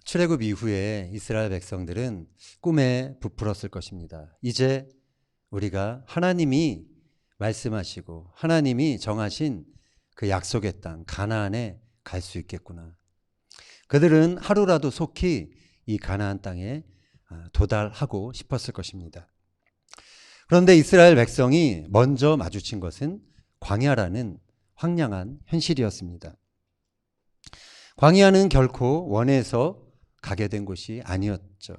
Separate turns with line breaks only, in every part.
출애굽 이후에 이스라엘 백성들은 꿈에 부풀었을 것입니다. 이제 우리가 하나님이 말씀하시고 하나님이 정하신 그 약속의 땅 가나안에 갈 수 있겠구나. 그들은 하루라도 속히 이 가나안 땅에 도달하고 싶었을 것입니다. 그런데 이스라엘 백성이 먼저 마주친 것은 광야라는 황량한 현실이었습니다. 광야는 결코 원해서 가게 된 곳이 아니었죠.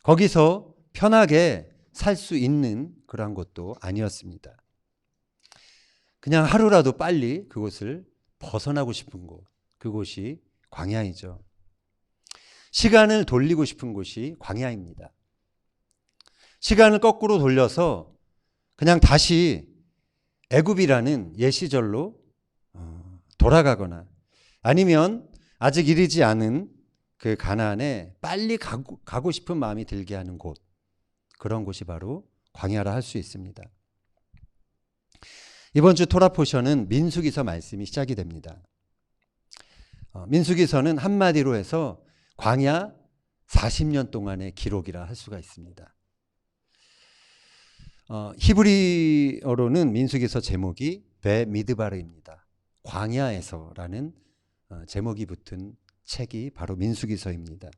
거기서 편하게 살 수 있는 그런 곳도 아니었습니다. 그냥 하루라도 빨리 그곳을 벗어나고 싶은 곳, 그곳이 광야이죠. 시간을 돌리고 싶은 곳이 광야입니다. 시간을 거꾸로 돌려서 그냥 다시 애굽이라는 옛 시절로 돌아가거나 아니면 아직 이르지 않은 그 가나안에 빨리 가고 싶은 마음이 들게 하는 곳, 그런 곳이 바로 광야라 할 수 있습니다. 이번 주 토라 포션은 민수기서 말씀이 시작이 됩니다. 민수기서는 한마디로 해서 광야 40년 동안의 기록이라 할 수가 있습니다. 히브리어로는 민수기서 제목이 베미드바르입니다. 광야에서라는 제목이 붙은 책이 바로 민수기서입니다.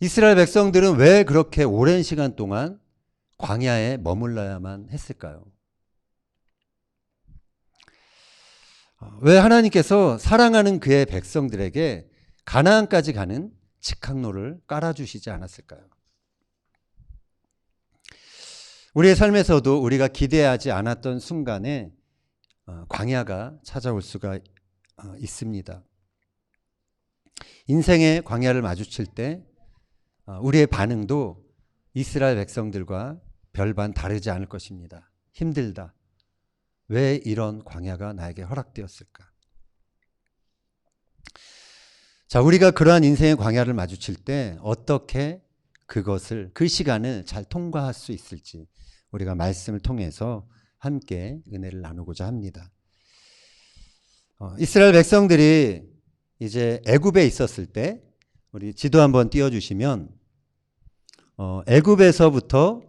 이스라엘 백성들은 왜 그렇게 오랜 시간 동안 광야에 머물러야만 했을까요? 왜 하나님께서 사랑하는 그의 백성들에게 가나안까지 가는 직항로를 깔아주시지 않았을까요? 우리의 삶에서도 우리가 기대하지 않았던 순간에 광야가 찾아올 수가 있습니다. 인생의 광야를 마주칠 때 우리의 반응도 이스라엘 백성들과 별반 다르지 않을 것입니다. 힘들다. 왜 이런 광야가 나에게 허락되었을까? 자, 우리가 그러한 인생의 광야를 마주칠 때 어떻게 그 시간을 잘 통과할 수 있을지 우리가 말씀을 통해서 함께 은혜를 나누고자 합니다. 이스라엘 백성들이 이제 애굽에 있었을 때 우리 지도 한번 띄워주시면 애굽에서부터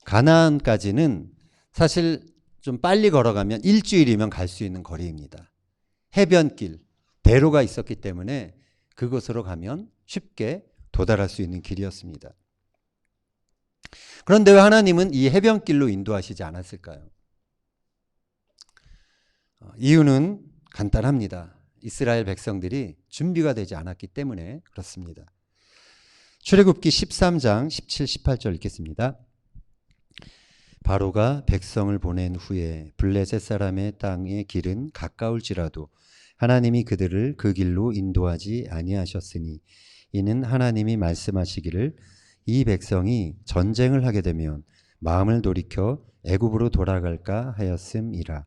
가나안까지는 사실 좀 빨리 걸어가면 일주일이면 갈 수 있는 거리입니다. 해변길, 대로가 있었기 때문에 그곳으로 가면 쉽게 도달할 수 있는 길이었습니다. 그런데 왜 하나님은 이 해변길로 인도하시지 않았을까요? 이유는 간단합니다. 이스라엘 백성들이 준비가 되지 않았기 때문에 그렇습니다. 출애굽기 13장 17, 18절 읽겠습니다. 바로가 백성을 보낸 후에 블레셋 사람의 땅의 길은 가까울지라도 하나님이 그들을 그 길로 인도하지 아니하셨으니 이는 하나님이 말씀하시기를 이 백성이 전쟁을 하게 되면 마음을 돌이켜 애굽으로 돌아갈까 하였음이라.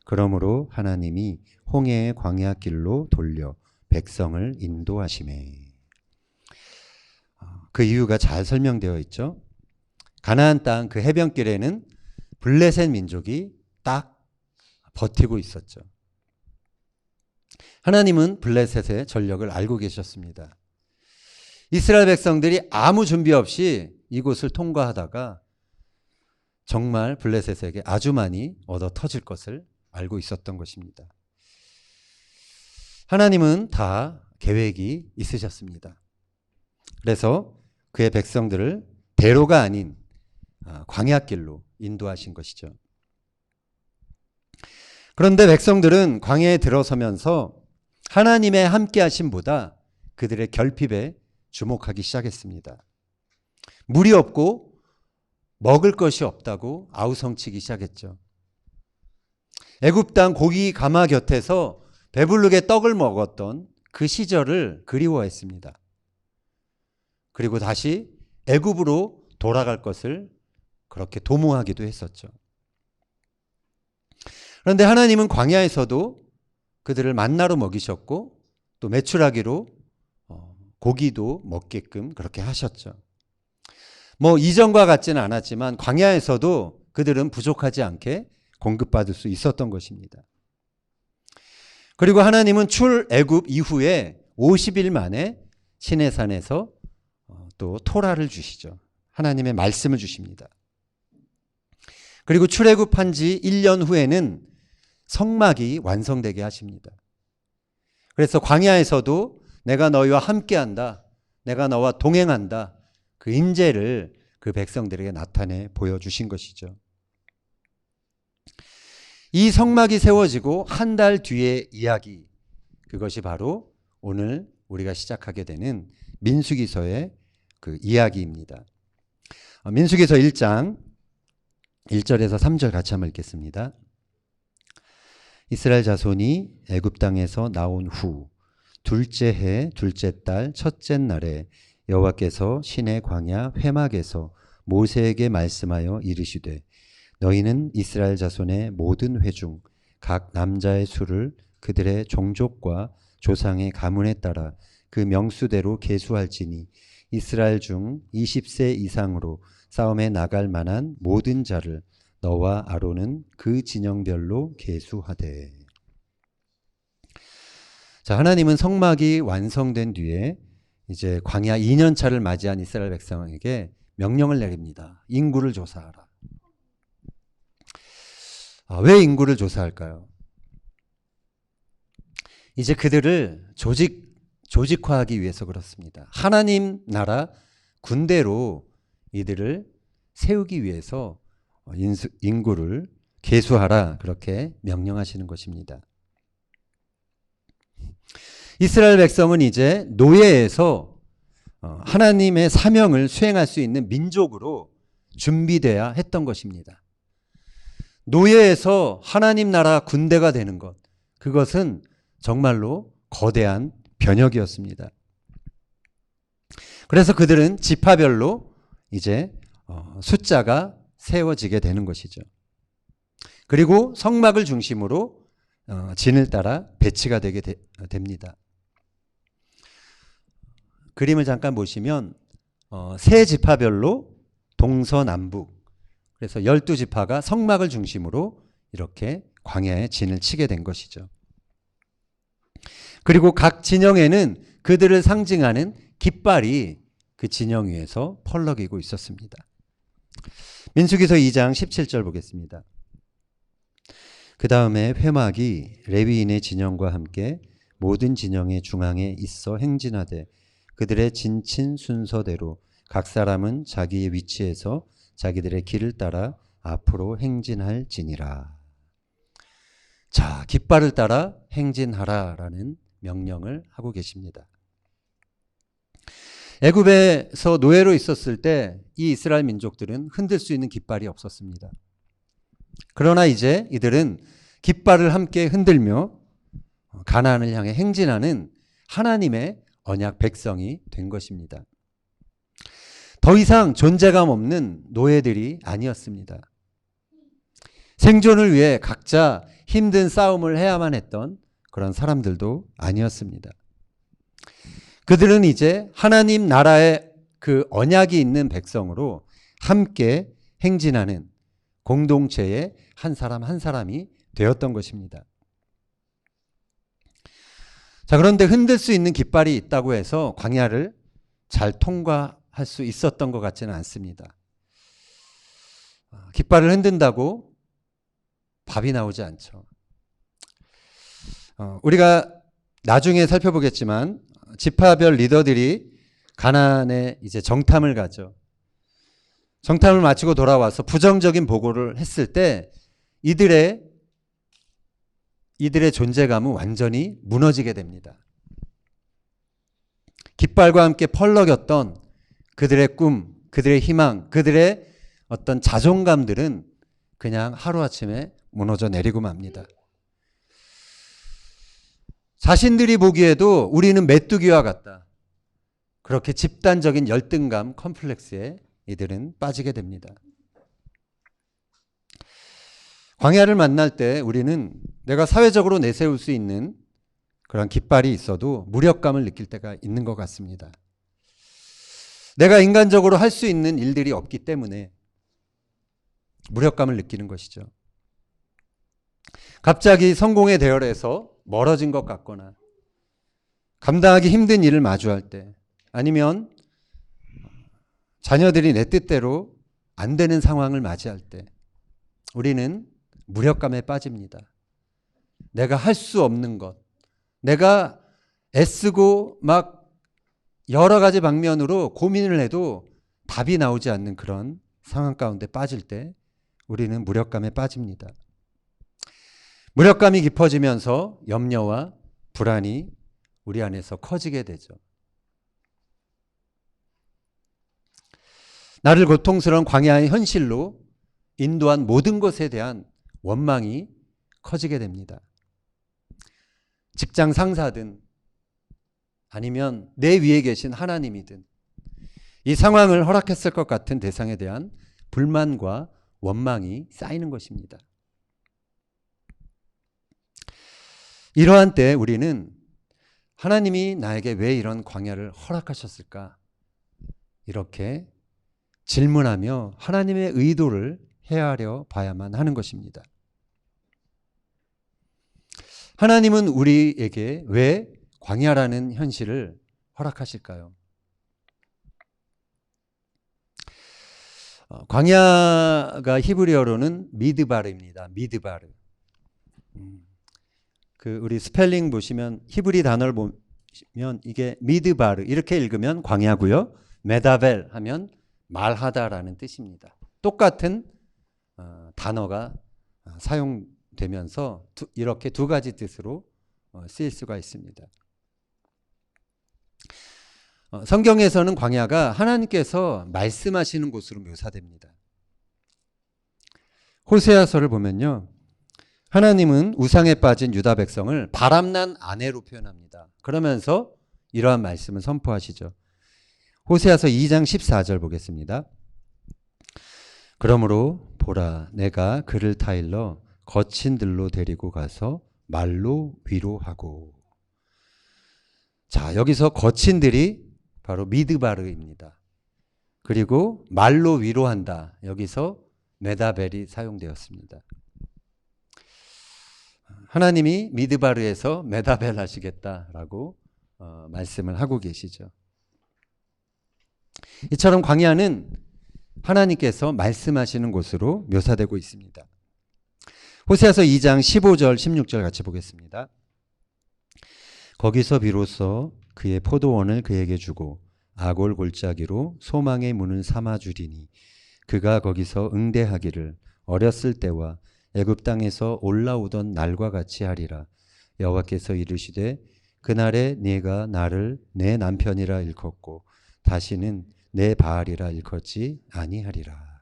그러므로 하나님이 홍해의 광야 길로 돌려 백성을 인도하시매. 그 이유가 잘 설명되어 있죠. 가나안 땅 그 해변길에는 블레셋 민족이 딱 버티고 있었죠. 하나님은 블레셋의 전력을 알고 계셨습니다. 이스라엘 백성들이 아무 준비 없이 이곳을 통과하다가 정말 블레셋에게 아주 많이 얻어 터질 것을 알고 있었던 것입니다. 하나님은 다 계획이 있으셨습니다. 그래서 그의 백성들을 대로가 아닌 광야길로 인도하신 것이죠. 그런데 백성들은 광야에 들어서면서 하나님의 함께하심보다 그들의 결핍에 주목하기 시작했습니다. 물이 없고 먹을 것이 없다고 아우성치기 시작했죠. 애굽 땅 고기 가마 곁에서 배부르게 떡을 먹었던 그 시절을 그리워했습니다. 그리고 다시 애굽으로 돌아갈 것을 그렇게 도모하기도 했었죠. 그런데 하나님은 광야에서도 그들을 만나로 먹이셨고 또 메추라기로 고기도 먹게끔 그렇게 하셨죠. 이전과 같지는 않았지만 광야에서도 그들은 부족하지 않게 공급받을 수 있었던 것입니다. 그리고 하나님은 출애굽 이후에 50일 만에 시내산에서 또 토라를 주시죠. 하나님의 말씀을 주십니다. 그리고 출애굽한 지 1년 후에는 성막이 완성되게 하십니다. 그래서 광야에서도 내가 너희와 함께한다, 내가 너와 동행한다, 그 임재를 그 백성들에게 나타내 보여주신 것이죠. 이 성막이 세워지고 한 달 뒤의 이야기, 그것이 바로 오늘 우리가 시작하게 되는 민수기서의 그 이야기입니다. 민수기서 1장 1절에서 3절 같이 한번 읽겠습니다. 이스라엘 자손이 애굽 땅에서 나온 후 둘째 해 둘째 달 첫째 날에 여호와께서 시내 광야 회막에서 모세에게 말씀하여 이르시되 너희는 이스라엘 자손의 모든 회 중 각 남자의 수를 그들의 종족과 조상의 가문에 따라 그 명수대로 계수할지니 이스라엘 중 20세 이상으로 싸움에 나갈 만한 모든 자를 너와 아론은 그 진영별로 계수하되. 자, 하나님은 성막이 완성된 뒤에 이제 광야 2년 차를 맞이한 이스라엘 백성에게 명령을 내립니다. 인구를 조사하라. 왜 인구를 조사할까요? 이제 그들을 조직화하기 위해서 그렇습니다. 하나님 나라 군대로 이들을 세우기 위해서 인구를 계수하라, 그렇게 명령하시는 것입니다. 이스라엘 백성은 이제 노예에서 하나님의 사명을 수행할 수 있는 민족으로 준비돼야 했던 것입니다. 노예에서 하나님 나라 군대가 되는 것, 그것은 정말로 거대한 변혁이었습니다. 그래서 그들은 지파별로 이제 숫자가 세워지게 되는 것이죠. 그리고 성막을 중심으로 진을 따라 배치가 되게 됩니다. 그림을 잠깐 보시면 세 지파별로 동서남북, 그래서 12지파가 성막을 중심으로 이렇게 광야에 진을 치게 된 것이죠. 그리고 각 진영에는 그들을 상징하는 깃발이 그 진영 위에서 펄럭이고 있었습니다. 민수기서 2장 17절 보겠습니다. 그 다음에 회막이 레위인의 진영과 함께 모든 진영의 중앙에 있어 행진하되 그들의 진친 순서대로 각 사람은 자기의 위치에서 자기들의 길을 따라 앞으로 행진할지니라. 자, 깃발을 따라 행진하라라는 명령을 하고 계십니다. 애굽에서 노예로 있었을 때 이 이스라엘 민족들은 흔들 수 있는 깃발이 없었습니다. 그러나 이제 이들은 깃발을 함께 흔들며 가나안을 향해 행진하는 하나님의 언약 백성이 된 것입니다. 더 이상 존재감 없는 노예들이 아니었습니다. 생존을 위해 각자 힘든 싸움을 해야만 했던 그런 사람들도 아니었습니다. 그들은 이제 하나님 나라의 그 언약이 있는 백성으로 함께 행진하는 공동체의 한 사람 한 사람이 되었던 것입니다. 자, 그런데 흔들 수 있는 깃발이 있다고 해서 광야를 잘 통과할 수 있었던 것 같지는 않습니다. 깃발을 흔든다고 밥이 나오지 않죠. 우리가 나중에 살펴보겠지만 지파별 리더들이 가나안에 이제 정탐을 가죠. 정탐을 마치고 돌아와서 부정적인 보고를 했을 때 이들의 존재감은 완전히 무너지게 됩니다. 깃발과 함께 펄럭였던 그들의 꿈, 그들의 희망, 그들의 어떤 자존감들은 그냥 하루아침에 무너져 내리고 맙니다. 자신들이 보기에도 우리는 메뚜기와 같다, 그렇게 집단적인 열등감 컴플렉스에 이들은 빠지게 됩니다. 광야를 만날 때 우리는 내가 사회적으로 내세울 수 있는 그런 깃발이 있어도 무력감을 느낄 때가 있는 것 같습니다. 내가 인간적으로 할 수 있는 일들이 없기 때문에 무력감을 느끼는 것이죠. 갑자기 성공의 대열에서 멀어진 것 같거나 감당하기 힘든 일을 마주할 때, 아니면 자녀들이 내 뜻대로 안 되는 상황을 맞이할 때 우리는 무력감에 빠집니다. 내가 할 수 없는 것, 내가 애쓰고 막 여러 가지 방면으로 고민을 해도 답이 나오지 않는 그런 상황 가운데 빠질 때 우리는 무력감에 빠집니다. 무력감이 깊어지면서 염려와 불안이 우리 안에서 커지게 되죠. 나를 고통스러운 광야의 현실로 인도한 모든 것에 대한 원망이 커지게 됩니다. 직장 상사든 아니면 내 위에 계신 하나님이든 이 상황을 허락했을 것 같은 대상에 대한 불만과 원망이 쌓이는 것입니다. 이러한 때 우리는 하나님이 나에게 왜 이런 광야를 허락하셨을까? 이렇게 질문하며 하나님의 의도를 헤아려 봐야만 하는 것입니다. 하나님은 우리에게 왜 광야라는 현실을 허락하실까요? 광야가 히브리어로는 미드바르입니다. 미드바르. 우리 스펠링 보시면 히브리 단어를 보면 이게 미드바르 이렇게 읽으면 광야고요. 메다벨 하면 말하다라는 뜻입니다. 똑같은 단어가 사용되면서 이렇게 두 가지 뜻으로 쓰일 수가 있습니다. 성경에서는 광야가 하나님께서 말씀하시는 곳으로 묘사됩니다. 호세아서를 보면요, 하나님은 우상에 빠진 유다 백성을 바람난 아내로 표현합니다. 그러면서 이러한 말씀을 선포하시죠. 호세아서 2장 14절 보겠습니다. 그러므로 보라, 내가 그를 타일러 거친 들로 데리고 가서 말로 위로하고. 자, 여기서 거친들이 바로 미드바르입니다. 그리고 말로 위로한다. 여기서 메다벨이 사용되었습니다. 하나님이 미드바르에서 메다벨 하시겠다라고 말씀을 하고 계시죠. 이처럼 광야는 하나님께서 말씀하시는 곳으로 묘사되고 있습니다. 호세아서 2장 15절 16절 같이 보겠습니다. 거기서 비로소 그의 포도원을 그에게 주고 아골 골짜기로 소망의 문을 삼아주리니 그가 거기서 응대하기를 어렸을 때와 애굽 땅에서 올라오던 날과 같이 하리라. 여호와께서 이르시되 그날에 네가 나를 내 남편이라 일컫고 다시는 내 바알이라 일컫지 아니하리라.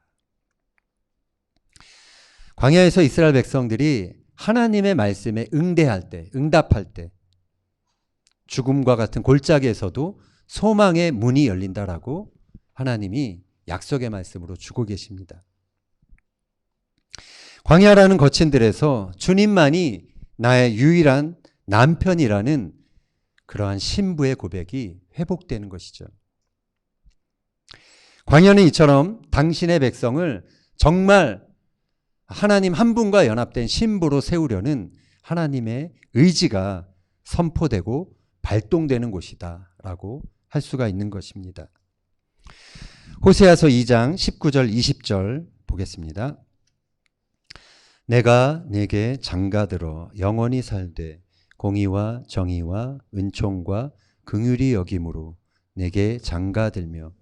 광야에서 이스라엘 백성들이 하나님의 말씀에 응대할 때, 응답할 때 죽음과 같은 골짜기에서도 소망의 문이 열린다라고 하나님이 약속의 말씀으로 주고 계십니다. 광야라는 거친들에서 주님만이 나의 유일한 남편이라는 그러한 신부의 고백이 회복되는 것이죠. 광야는 이처럼 당신의 백성을 정말 하나님 한 분과 연합된 신부로 세우려는 하나님의 의지가 선포되고 발동되는 곳이다 라고 할 수가 있는 것입니다. 호세아서 2장 19절 20절 보겠습니다. 내가 네게 장가들어 영원히 살되 공의와 정의와 은총과 긍휼이 여김으로 네게 장가들며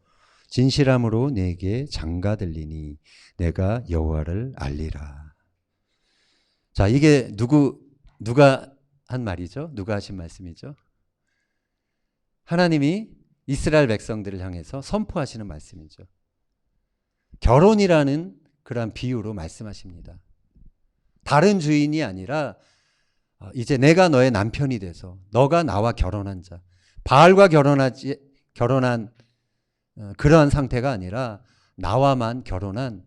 진실함으로 네게 장가들리니 내가 여호와를 알리라. 자, 이게 누가 한 말이죠? 누가 하신 말씀이죠? 하나님이 이스라엘 백성들을 향해서 선포하시는 말씀이죠. 결혼이라는 그러한 비유로 말씀하십니다. 다른 주인이 아니라 이제 내가 너의 남편이 돼서 너가 나와 결혼한 자, 바알과 결혼한 그러한 상태가 아니라 나와만 결혼한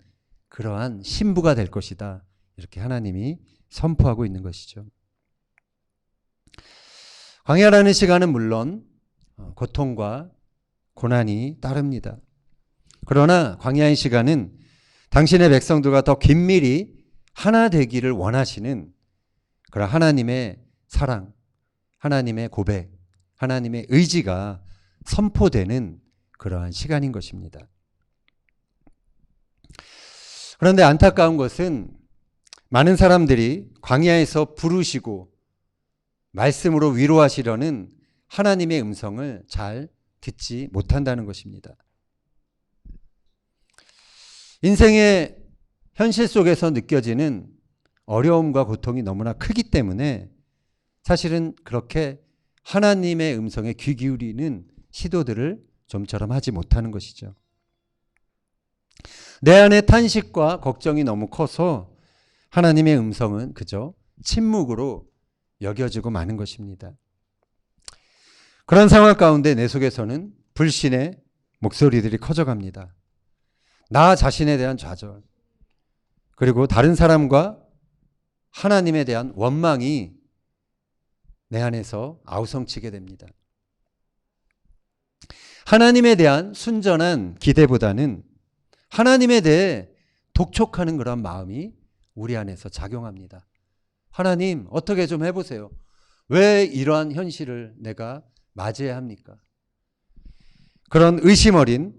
그러한 신부가 될 것이다. 이렇게 하나님이 선포하고 있는 것이죠. 광야라는 시간은 물론 고통과 고난이 따릅니다. 그러나 광야의 시간은 당신의 백성들과 더 긴밀히 하나 되기를 원하시는 그런 하나님의 사랑, 하나님의 고백, 하나님의 의지가 선포되는 그러한 시간인 것입니다. 그런데 안타까운 것은 많은 사람들이 광야에서 부르시고 말씀으로 위로하시려는 하나님의 음성을 잘 듣지 못한다는 것입니다. 인생의 현실 속에서 느껴지는 어려움과 고통이 너무나 크기 때문에 사실은 그렇게 하나님의 음성에 귀 기울이는 시도들을 좀처럼 하지 못하는 것이죠. 내 안의 탄식과 걱정이 너무 커서 하나님의 음성은 그저 침묵으로 여겨지고 마는 것입니다. 그런 상황 가운데 내 속에서는 불신의 목소리들이 커져갑니다. 나 자신에 대한 좌절, 그리고 다른 사람과 하나님에 대한 원망이 내 안에서 아우성치게 됩니다. 하나님에 대한 순전한 기대보다는 하나님에 대해 독촉하는 그런 마음이 우리 안에서 작용합니다. 하나님, 어떻게 좀 해보세요. 왜 이러한 현실을 내가 맞이해야 합니까? 그런 의심 어린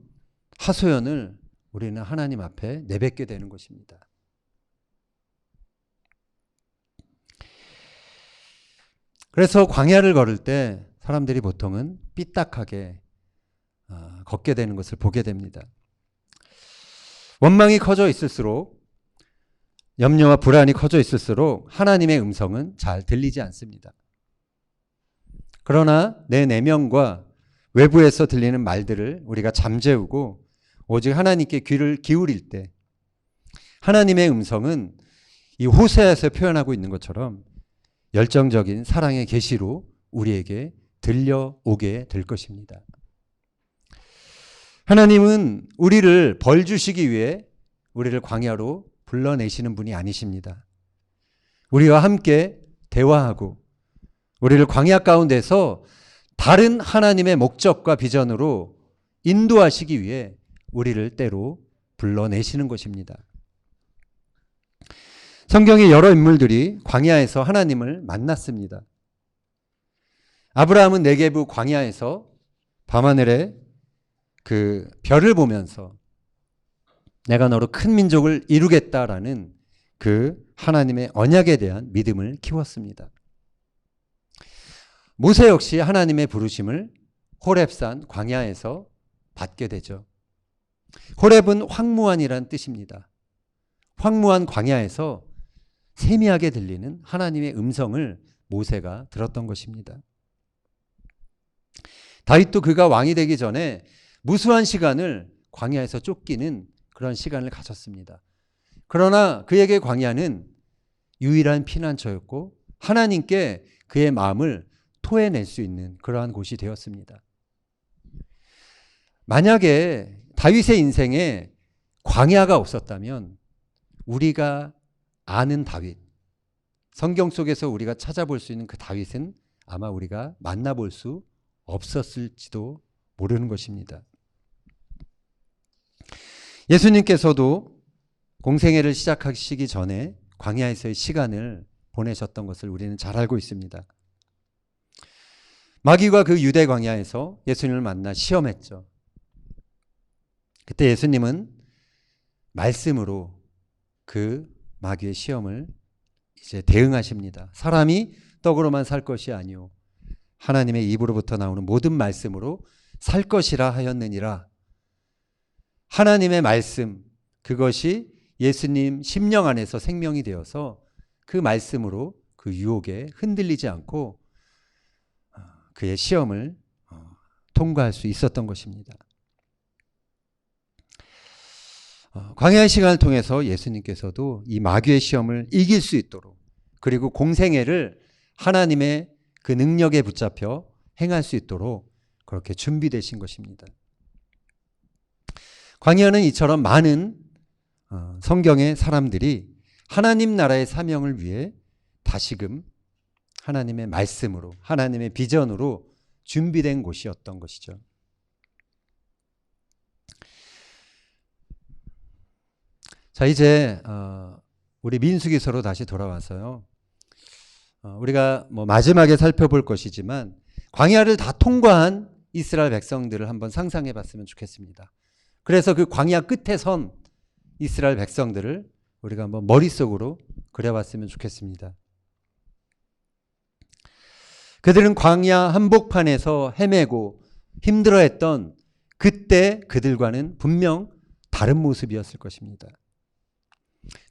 하소연을 우리는 하나님 앞에 내뱉게 되는 것입니다. 그래서 광야를 걸을 때 사람들이 보통은 삐딱하게 걷게 되는 것을 보게 됩니다. 원망이 커져 있을수록, 염려와 불안이 커져 있을수록 하나님의 음성은 잘 들리지 않습니다. 그러나 내 내면과 외부에서 들리는 말들을 우리가 잠재우고 오직 하나님께 귀를 기울일 때 하나님의 음성은 이 호세아에서 표현하고 있는 것처럼 열정적인 사랑의 계시로 우리에게 들려오게 될 것입니다. 하나님은 우리를 벌 주시기 위해 우리를 광야로 불러내시는 분이 아니십니다. 우리와 함께 대화하고 우리를 광야 가운데서 다른 하나님의 목적과 비전으로 인도하시기 위해 우리를 때로 불러내시는 것입니다. 성경의 여러 인물들이 광야에서 하나님을 만났습니다. 아브라함은 네게부 광야에서 밤하늘에 그 별을 보면서 내가 너로 큰 민족을 이루겠다라는 그 하나님의 언약에 대한 믿음을 키웠습니다. 모세 역시 하나님의 부르심을 호렙산 광야에서 받게 되죠. 호렙은 황무한이란 뜻입니다. 황무한 광야에서 세미하게 들리는 하나님의 음성을 모세가 들었던 것입니다. 다윗도 그가 왕이 되기 전에 무수한 시간을 광야에서 쫓기는 그런 시간을 가졌습니다. 그러나 그에게 광야는 유일한 피난처였고 하나님께 그의 마음을 토해낼 수 있는 그러한 곳이 되었습니다. 만약에 다윗의 인생에 광야가 없었다면 우리가 아는 다윗, 성경 속에서 우리가 찾아볼 수 있는 그 다윗은 아마 우리가 만나볼 수 없었을지도 모르는 것입니다. 예수님께서도 공생애를 시작하시기 전에 광야에서의 시간을 보내셨던 것을 우리는 잘 알고 있습니다. 마귀가 그 유대 광야에서 예수님을 만나 시험했죠. 그때 예수님은 말씀으로 그 마귀의 시험을 이제 대응하십니다. 사람이 떡으로만 살 것이 아니오 하나님의 입으로부터 나오는 모든 말씀으로 살 것이라 하였느니라. 하나님의 말씀, 그것이 예수님 심령 안에서 생명이 되어서 그 말씀으로 그 유혹에 흔들리지 않고 그의 시험을 통과할 수 있었던 것입니다. 광야의 시간을 통해서 예수님께서도 이 마귀의 시험을 이길 수 있도록, 그리고 공생애를 하나님의 그 능력에 붙잡혀 행할 수 있도록 그렇게 준비되신 것입니다. 광야는 이처럼 많은 성경의 사람들이 하나님 나라의 사명을 위해 다시금 하나님의 말씀으로, 하나님의 비전으로 준비된 곳이었던 것이죠. 자, 이제 우리 민수기서로 다시 돌아와서요. 우리가 마지막에 살펴볼 것이지만 광야를 다 통과한 이스라엘 백성들을 한번 상상해 봤으면 좋겠습니다. 그래서 그 광야 끝에 선 이스라엘 백성들을 우리가 한번 머릿속으로 그려봤으면 좋겠습니다. 그들은 광야 한복판에서 헤매고 힘들어했던 그때 그들과는 분명 다른 모습이었을 것입니다.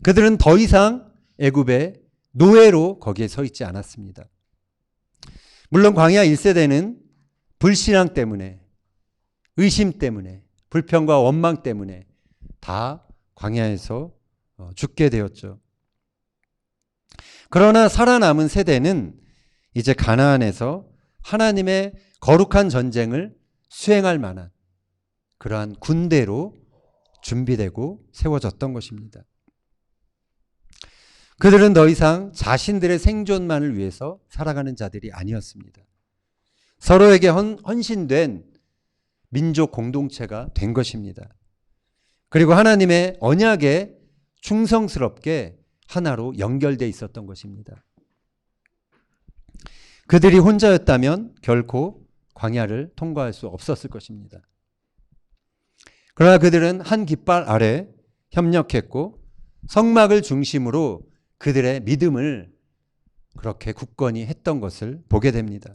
그들은 더 이상 애굽의 노예로 거기에 서 있지 않았습니다. 물론 광야 1세대는 불신앙 때문에, 의심 때문에, 불평과 원망 때문에 다 광야에서 죽게 되었죠. 그러나 살아남은 세대는 이제 가나안에서 하나님의 거룩한 전쟁을 수행할 만한 그러한 군대로 준비되고 세워졌던 것입니다. 그들은 더 이상 자신들의 생존만을 위해서 살아가는 자들이 아니었습니다. 서로에게 헌신된 민족 공동체가 된 것입니다. 그리고 하나님의 언약에 충성스럽게 하나로 연결되어 있었던 것입니다. 그들이 혼자였다면 결코 광야를 통과할 수 없었을 것입니다. 그러나 그들은 한 깃발 아래 협력했고 성막을 중심으로 그들의 믿음을 그렇게 굳건히 했던 것을 보게 됩니다.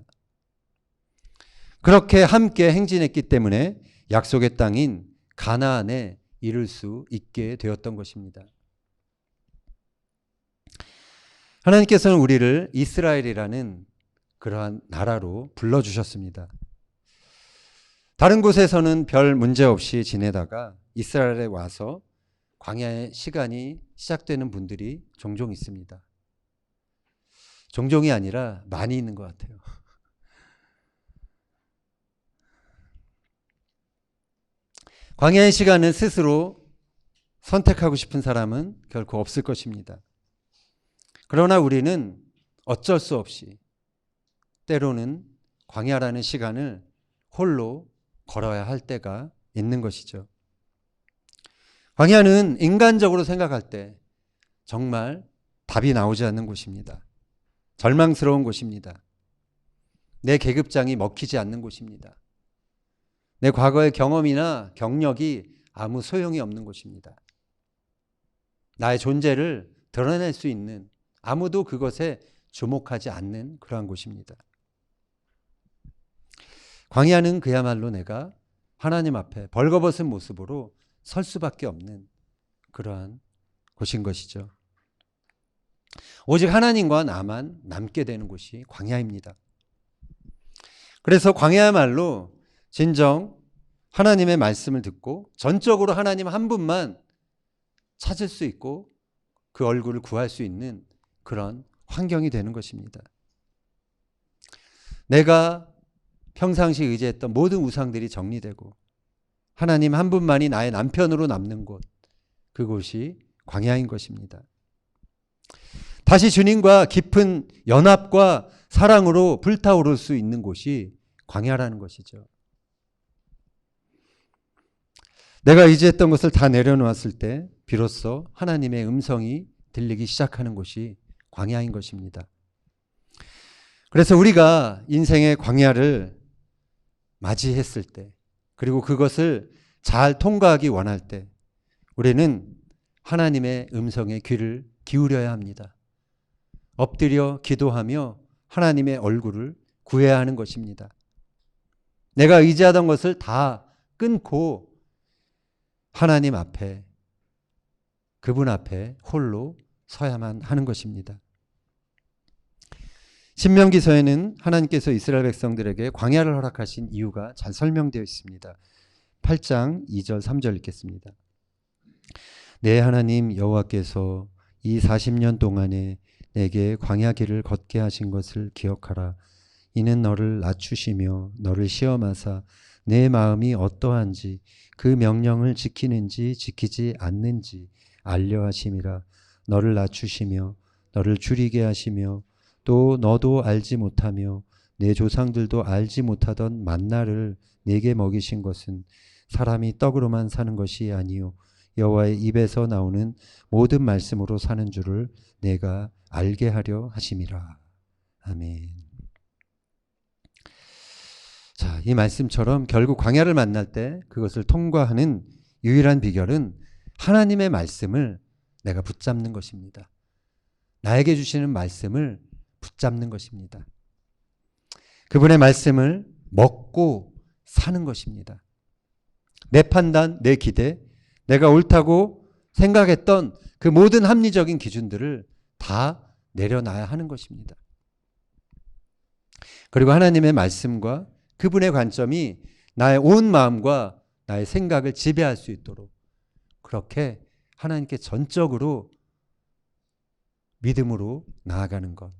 그렇게 함께 행진했기 때문에 약속의 땅인 가나안에 이를 수 있게 되었던 것입니다. 하나님께서는 우리를 이스라엘이라는 그러한 나라로 불러주셨습니다. 다른 곳에서는 별 문제 없이 지내다가 이스라엘에 와서 광야의 시간이 시작되는 분들이 종종 있습니다. 종종이 아니라 많이 있는 것 같아요. 광야의 시간을 스스로 선택하고 싶은 사람은 결코 없을 것입니다. 그러나 우리는 어쩔 수 없이 때로는 광야라는 시간을 홀로 걸어야 할 때가 있는 것이죠. 광야는 인간적으로 생각할 때 정말 답이 나오지 않는 곳입니다. 절망스러운 곳입니다. 내 계급장이 먹히지 않는 곳입니다. 내 과거의 경험이나 경력이 아무 소용이 없는 곳입니다. 나의 존재를 드러낼 수 있는 아무도 그것에 주목하지 않는 그러한 곳입니다. 광야는 그야말로 내가 하나님 앞에 벌거벗은 모습으로 설 수밖에 없는 그러한 곳인 것이죠. 오직 하나님과 나만 남게 되는 곳이 광야입니다. 그래서 광야야말로 진정 하나님의 말씀을 듣고 전적으로 하나님 한 분만 찾을 수 있고 그 얼굴을 구할 수 있는 그런 환경이 되는 것입니다. 내가 평상시 의지했던 모든 우상들이 정리되고 하나님 한 분만이 나의 남편으로 남는 곳, 그곳이 광야인 것입니다. 다시 주님과 깊은 연합과 사랑으로 불타오를 수 있는 곳이 광야라는 것이죠. 내가 의지했던 것을 다 내려놓았을 때 비로소 하나님의 음성이 들리기 시작하는 곳이 광야인 것입니다. 그래서 우리가 인생의 광야를 맞이했을 때, 그리고 그것을 잘 통과하기 원할 때 우리는 하나님의 음성에 귀를 기울여야 합니다. 엎드려 기도하며 하나님의 얼굴을 구해야 하는 것입니다. 내가 의지하던 것을 다 끊고 하나님 앞에, 그분 앞에 홀로 서야만 하는 것입니다. 신명기서에는 하나님께서 이스라엘 백성들에게 광야를 허락하신 이유가 잘 설명되어 있습니다. 8장 2절 3절 읽겠습니다. 내 하나님 여호와께서 이 40년 동안에 내게 광야 길을 걷게 하신 것을 기억하라. 이는 너를 낮추시며 너를 시험하사 내 마음이 어떠한지 그 명령을 지키는지 지키지 않는지 알려 하심이라. 너를 낮추시며 너를 줄이게 하시며 또 너도 알지 못하며 내 조상들도 알지 못하던 만나를 내게 먹이신 것은 사람이 떡으로만 사는 것이 아니요 여호와의 입에서 나오는 모든 말씀으로 사는 줄을 내가 알게 하려 하심이라. 아멘. 자, 이 말씀처럼 결국 광야를 만날 때 그것을 통과하는 유일한 비결은 하나님의 말씀을 내가 붙잡는 것입니다. 나에게 주시는 말씀을 붙잡는 것입니다. 그분의 말씀을 먹고 사는 것입니다. 내 판단, 내 기대, 내가 옳다고 생각했던 그 모든 합리적인 기준들을 다 내려놔야 하는 것입니다. 그리고 하나님의 말씀과 그분의 관점이 나의 온 마음과 나의 생각을 지배할 수 있도록 그렇게 하나님께 전적으로 믿음으로 나아가는 것,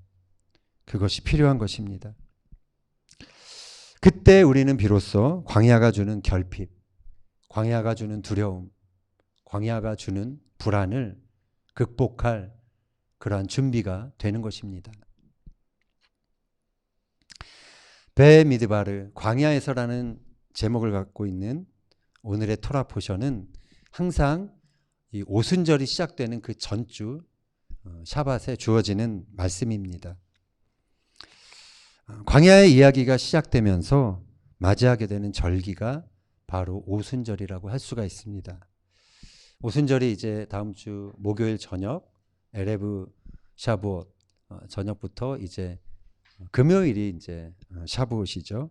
그것이 필요한 것입니다. 그때 우리는 비로소 광야가 주는 결핍, 광야가 주는 두려움, 광야가 주는 불안을 극복할 그러한 준비가 되는 것입니다. 베미드바르 광야에서라는 제목을 갖고 있는 오늘의 토라 포션은 항상 이 오순절이 시작되는 그 전주 샤밧에 주어지는 말씀입니다. 광야의 이야기가 시작되면서 맞이하게 되는 절기가 바로 오순절이라고 할 수가 있습니다. 오순절이 이제 다음 주 목요일 저녁 에레브 샤부옷 저녁부터 이제 금요일이 이제 샤부옷이죠.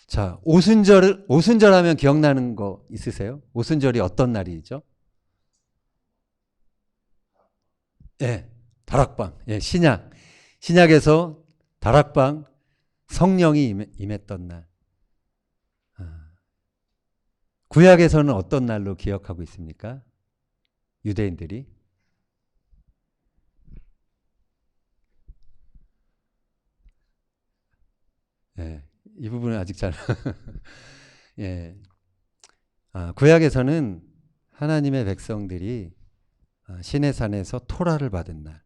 자, 오순절 하면 기억나는 거 있으세요? 오순절이 어떤 날이죠? 예, 다락방. 예, 신약에서 다락방 성령이 임했던 날. 구약에서는 어떤 날로 기억하고 있습니까? 유대인들이. 예, 이 부분은 아직 잘. 예. 구약에서는 하나님의 백성들이 시내산에서 토라를 받은 날.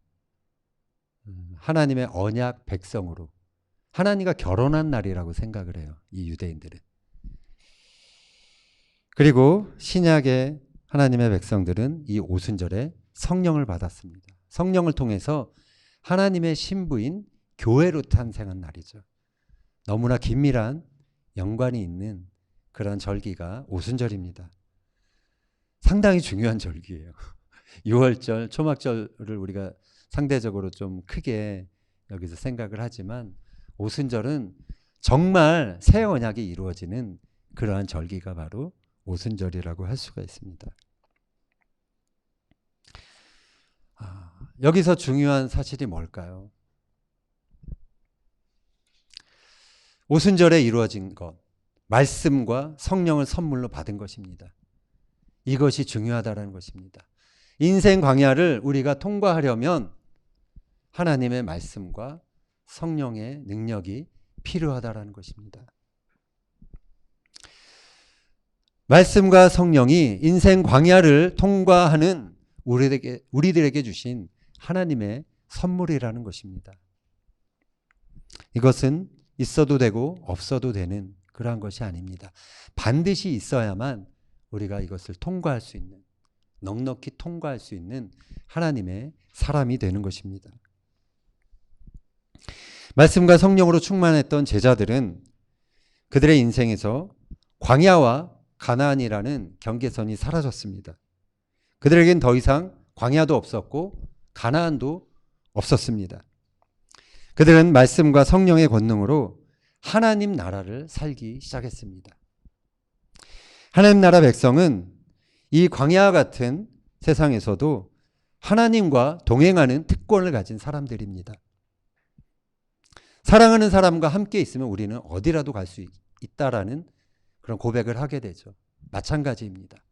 하나님의 언약 백성으로. 하나님과 결혼한 날이라고 생각을 해요. 이 유대인들은. 그리고 신약의 하나님의 백성들은 이 오순절에 성령을 받았습니다. 성령을 통해서 하나님의 신부인 교회로 탄생한 날이죠. 너무나 긴밀한 연관이 있는 그런 절기가 오순절입니다. 상당히 중요한 절기예요. 6월절, 초막절을 우리가 상대적으로 좀 크게 여기서 생각을 하지만 오순절은 정말 새 언약이 이루어지는 그러한 절기가 바로 오순절이라고 할 수가 있습니다. 여기서 중요한 사실이 뭘까요? 오순절에 이루어진 것, 말씀과 성령을 선물로 받은 것입니다. 이것이 중요하다는 것입니다. 인생 광야를 우리가 통과하려면 하나님의 말씀과 성령의 능력이 필요하다는 것입니다. 말씀과 성령이 인생 광야를 통과하는 우리들에게 주신 하나님의 선물이라는 것입니다. 이것은 있어도 되고 없어도 되는 그러한 것이 아닙니다. 반드시 있어야만 우리가 이것을 통과할 수 있는, 넉넉히 통과할 수 있는 하나님의 사람이 되는 것입니다. 말씀과 성령으로 충만했던 제자들은 그들의 인생에서 광야와 가나안이라는 경계선이 사라졌습니다. 그들에겐 더 이상 광야도 없었고 가나안도 없었습니다. 그들은 말씀과 성령의 권능으로 하나님 나라를 살기 시작했습니다. 하나님 나라 백성은 이 광야와 같은 세상에서도 하나님과 동행하는 특권을 가진 사람들입니다. 사랑하는 사람과 함께 있으면 우리는 어디라도 갈 수 있다라는 그런 고백을 하게 되죠. 마찬가지입니다.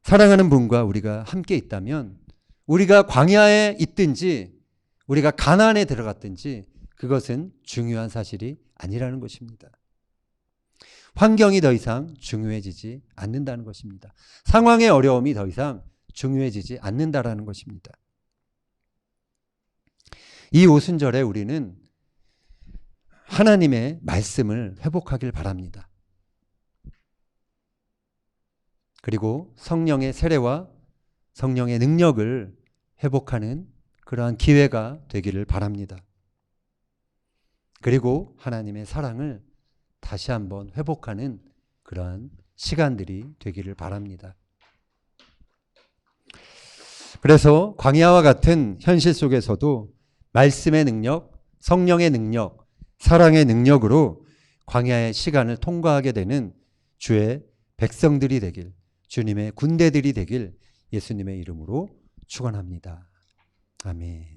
사랑하는 분과 우리가 함께 있다면 우리가 광야에 있든지 우리가 가나안에 들어갔든지 그것은 중요한 사실이 아니라는 것입니다. 환경이 더 이상 중요해지지 않는다는 것입니다. 상황의 어려움이 더 이상 중요해지지 않는다라는 것입니다. 이 오순절에 우리는 하나님의 말씀을 회복하길 바랍니다. 그리고 성령의 세례와 성령의 능력을 회복하는 그러한 기회가 되기를 바랍니다. 그리고 하나님의 사랑을 다시 한번 회복하는 그러한 시간들이 되기를 바랍니다. 그래서 광야와 같은 현실 속에서도 말씀의 능력, 성령의 능력, 사랑의 능력으로 광야의 시간을 통과하게 되는 주의 백성들이 되길, 주님의 군대들이 되길 예수님의 이름으로 축원합니다. 아멘.